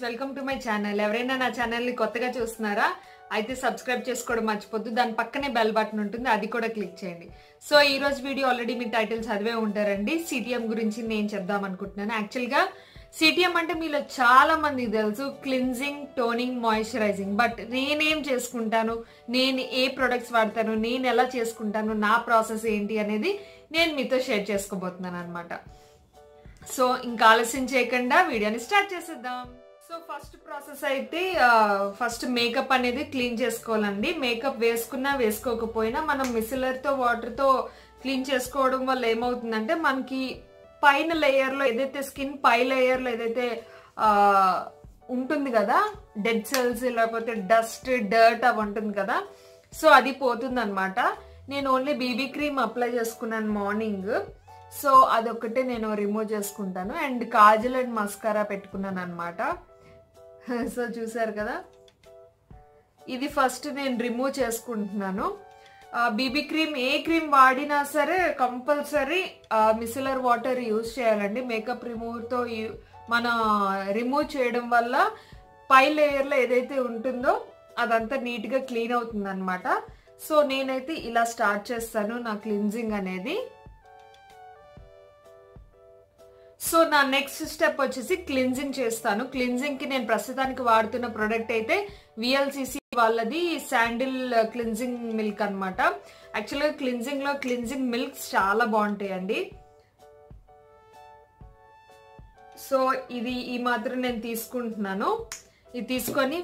Welcome to my channel. ఎవరైనా నా channel ని కొత్తగా చూస్తున్నారా అయితే సబ్స్క్రైబ్ చేసుకోవడం మర్చిపోద్దు. దాని పక్కనే బెల్ బటన్ ఉంటుంది, అది కూడా క్లిక్ చేయండి. సో ఈ రోజు వీడియో ఆల్రెడీ మీ టైటిల్ చదివే ఉంటారండి. సిటిఎం గురించి నేను చెప్దాం అనుకుంటున్నాను. యాక్చువల్గా సిటిఎం అంటే మీలో చాలా మంది తెలుసు, క్లిన్జింగ్, టోనింగ్, మాయిశ్చరైజింగ్. బట్ నేనేం చేసుకుంటాను, నేను ఏ ప్రొడక్ట్స్ వాడతాను, నేను ఎలా చేసుకుంటాను, నా ప్రాసెస్ ఏంటి అనేది నేను మీతో షేర్ చేసుకోబోతున్నాను అనమాట. సో ఇంకా ఆలస్యం చేయకుండా వీడియోని స్టార్ట్ చేసేద్దాం. సో ఫస్ట్ ప్రాసెస్ అయితే ఫస్ట్ మేకప్ అనేది క్లీన్ చేసుకోవాలండి. మేకప్ వేసుకున్నా వేసుకోకపోయినా మనం మిసిలర్తో వాటర్తో క్లీన్ చేసుకోవడం వల్ల ఏమవుతుందంటే మనకి పైన లేయర్లో ఏదైతే స్కిన్ పై లేయర్లో ఏదైతే ఉంటుంది కదా, డెడ్ సెల్స్ లేకపోతే డస్ట్ డర్ట్ అవి ఉంటుంది కదా, సో అది పోతుంది అనమాట. నేను ఓన్లీ బీబీ క్రీమ్ అప్లై చేసుకున్నాను మార్నింగ్. సో అదొక్కటే నేను రిమూవ్ చేసుకుంటాను. అండ్ కాజల్ అండ్ మస్కారా పెట్టుకున్నాను అనమాట. సో చూసారు కదా, ఇది ఫస్ట్ నేను రిమూవ్ చేసుకుంటున్నాను. బీబీ క్రీమ్ ఏ క్రీమ్ వాడినా సరే కంపల్సరీ మిసిలర్ వాటర్ యూజ్ చేయాలండి. మేకప్ రిమూవర్తో మన రిమూవ్ చేయడం వల్ల పై లేయర్లో ఏదైతే ఉంటుందో అదంతా నీట్గా క్లీన్ అవుతుంది అనమాట. సో నేనైతే ఇలా స్టార్ట్ చేస్తాను నా క్లిన్జింగ్ అనేది. సో నా నెక్స్ట్ స్టెప్ వచ్చేసి క్లిన్జింగ్ చేస్తాను. క్లిన్జింగ్ కి నేను ప్రస్తుతానికి వాడుతున్న ప్రోడక్ట్ అయితే విఎల్సిసి వాళ్ళది శాండిల్ క్లిన్జింగ్ మిల్క్ అనమాట. యాక్చువల్గా క్లిన్జింగ్ లో క్లిన్జింగ్ మిల్క్స్ చాలా బాగుంటాయండి. సో ఇది ఈ మాత్రం నేను తీసుకుంటున్నాను. ఇది తీసుకొని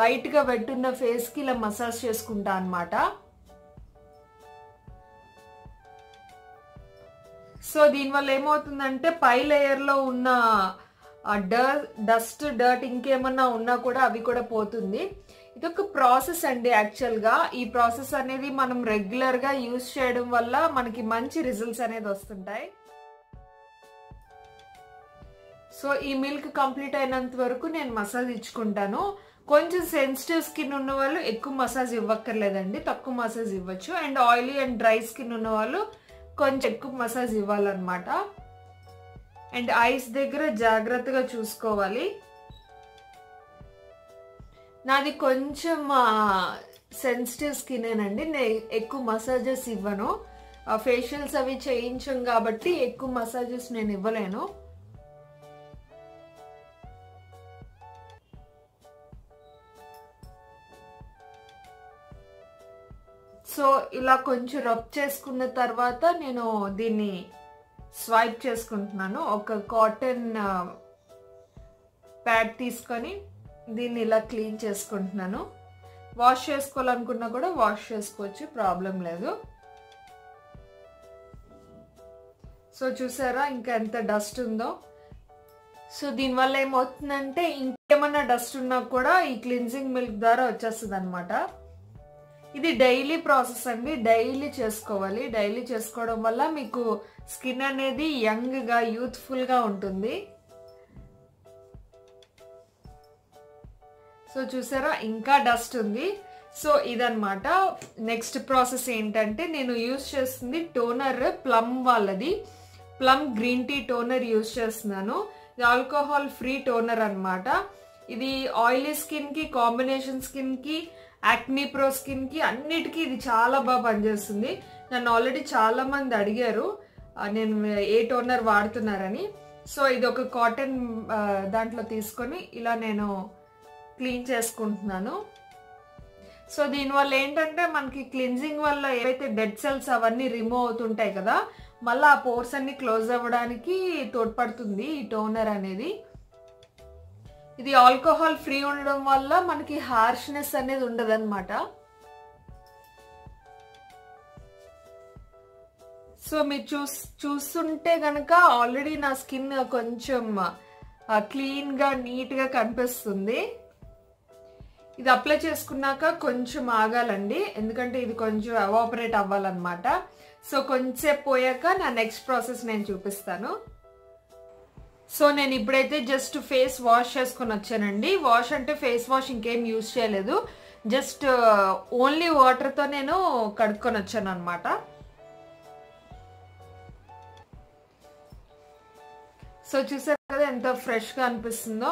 లైట్ గా వెట్టున్న ఫేస్ కి ఇలా మసాజ్ చేసుకుంటా అనమాట. సో దీనివల్ల ఏమవుతుందంటే పై లేయర్లో ఉన్న డస్ట్ డర్ట్ ఇంకేమన్నా ఉన్నా కూడా అవి కూడా పోతుంది. ఇదొక ప్రాసెస్ అండి. యాక్చువల్గా ఈ ప్రాసెస్ అనేది మనం రెగ్యులర్గా యూజ్ చేయడం వల్ల మనకి మంచి రిజల్ట్స్ అనేది వస్తుంటాయి. సో ఈ మిల్క్ కంప్లీట్ అయినంత వరకు నేను మసాజ్ ఇచ్చుకుంటాను. కొంచెం సెన్సిటివ్ స్కిన్ ఉన్న వాళ్ళు ఎక్కువ మసాజ్ ఇవ్వక్కర్లేదండి, తక్కువ మసాజ్ ఇవ్వచ్చు. And oily and dry skin ఉన్న వాళ్ళు కొంచెం ఎక్కువ మసాజ్ ఇవ్వాలన్నమాట. అండ్ ఐస్ దగ్గర జాగ్రత్తగా చూసుకోవాలి. నాది కొంచెం సెన్సిటివ్ స్కిన్ ఏనండి, నేను ఎక్కువ మసాజెస్ ఇవ్వను. ఫేషియల్స్ అవి చేయించాం కాబట్టి ఎక్కువ మసాజెస్ నేను ఇవ్వలేను. సో ఇలా కొంచెం రబ్ చేసుకున్న తర్వాత నేను దీన్ని స్వైప్ చేసుకుంటున్నాను. ఒక కాటన్ ప్యాడ్ తీసుకొని దీన్ని ఇలా క్లీన్ చేసుకుంటున్నాను. వాష్ చేసుకోవాలనుకున్నా కూడా వాష్ చేసుకోవచ్చు, ప్రాబ్లం లేదు. సో చూసారా ఇంకా ఎంత డస్ట్ ఉందో. సో దీనివల్ల ఏమవుతుందంటే ఇంకేమన్నా డస్ట్ ఉన్నా కూడా ఈ క్లిన్జింగ్ మిల్క్ ద్వారా వచ్చేస్తుంది అనమాట. ఇది డైలీ ప్రాసెస్ అండి, డైలీ చేసుకోవాలి. డైలీ చేసుకోవడం వల్ల మీకు స్కిన్ అనేది యంగ్గా యూత్ఫుల్గా ఉంటుంది. సో చూసారా ఇంకా డస్ట్ ఉంది. సో ఇదన్నమాట. నెక్స్ట్ ప్రాసెస్ ఏంటంటే నేను యూజ్ చేస్తుంది టోనర్, ప్లమ్ వాళ్ళది plum green tea toner use చేస్తున్నాను. ఇది ఆల్కహాల్ ఫ్రీ టోనర్ అనమాట. ఇది ఆయిలీ స్కిన్ కి, కాంబినేషన్ స్కిన్ కి, యాక్నీ ప్రో స్కిన్ కి అన్నిటికీ ఇది చాలా బాగా పనిచేస్తుంది. నన్ను ఆల్రెడీ చాలా మంది అడిగారు నేను ఏ టోనర్ వాడుతున్నారని. సో ఇది ఒక కాటన్ దాంట్లో తీసుకొని ఇలా నేను క్లీన్ చేసుకుంటున్నాను. సో దీనివల్ల ఏంటంటే మనకి క్లిన్జింగ్ వల్ల ఏవైతే డెడ్ సెల్స్ అవన్నీ రిమూవ్ అవుతుంటాయి కదా, మళ్ళీ ఆ పోర్స్ అన్ని క్లోజ్ అవ్వడానికి తోడ్పడుతుంది ఈ టోనర్ అనేది. ఇది ఆల్కహాల్ ఫ్రీ ఉండడం వల్ల మనకి హార్ష్నెస్ అనేది ఉండదు అనమాట. సో మీరు చూస్తుంటే కనుక ఆల్రెడీ నా స్కిన్ కొంచెం క్లీన్గా నీట్గా కనిపిస్తుంది. ఇది అప్లై చేసుకున్నాక కొంచెం ఆగాలండి, ఎందుకంటే ఇది కొంచెం ఎవాపరేట్ అవ్వాలన్నమాట. సో కొంచెంసేపు పోయాక నా నెక్స్ట్ ప్రాసెస్ నేను చూపిస్తాను. సో నేను ఇప్పుడైతే జస్ట్ ఫేస్ వాష్ చేసుకొని వచ్చానండి. వాష్ అంటే ఫేస్ వాష్ ఇంకేం యూజ్ చేయలేదు, జస్ట్ ఓన్లీ వాటర్తో నేను కడుక్కొని వచ్చాను అనమాట. సో చూసారు కదా ఎంత ఫ్రెష్గా అనిపిస్తుందో.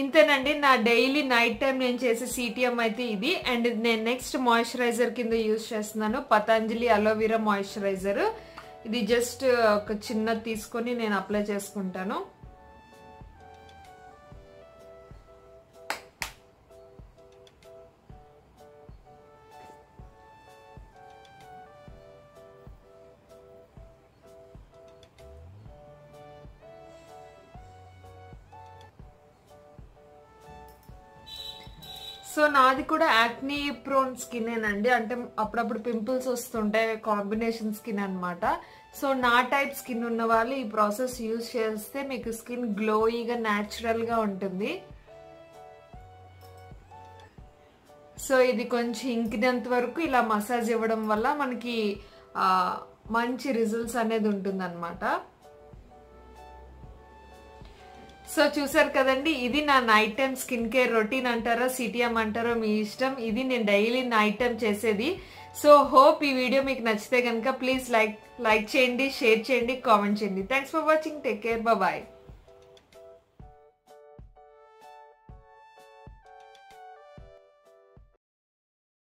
ఇంతేనండి నా డైలీ నైట్ టైం నేను చేసే సిటిఎం అయితే ఇది. అండ్ నేను నెక్స్ట్ మాయిశ్చరైజర్ కింద యూజ్ చేస్తున్నాను పతంజలి అలోవెరా మాయిశ్చరైజర్. ఇది జస్ట్ ఒక చిన్నది తీసుకొని నేను అప్లై చేసుకుంటాను. సో నాది కూడా యాక్నీ ప్రోన్ స్కిన్ ఏనండి, అంటే అప్పుడప్పుడు పింపుల్స్ వస్తుంటాయి, కాంబినేషన్ స్కిన్ అనమాట. సో నా టైప్ స్కిన్ ఉన్న వాళ్ళు ఈ ప్రాసెస్ యూజ్ చేస్తే మీకు స్కిన్ గ్లోయిగా న్యాచురల్గా ఉంటుంది. సో ఇది కొంచెం ఇంకినంత వరకు ఇలా మసాజ్ ఇవ్వడం వల్ల మనకి మంచి రిజల్ట్స్ అనేది ఉంటుంది అనమాట. సో చూసారు కదండి, ఇది నా night time skin care routine అంటారా సిటిఎం అంటారో మీ ఇష్టం. ఇది నేను డైలీ నైట్ టైం చేసేది. సో హోప్ ఈ వీడియో మీకు నచ్చితే కనుక ప్లీజ్ లైక్ చేయండి, షేర్ చేయండి, కామెంట్ చేయండి. Thanks for watching. Take care. Bye.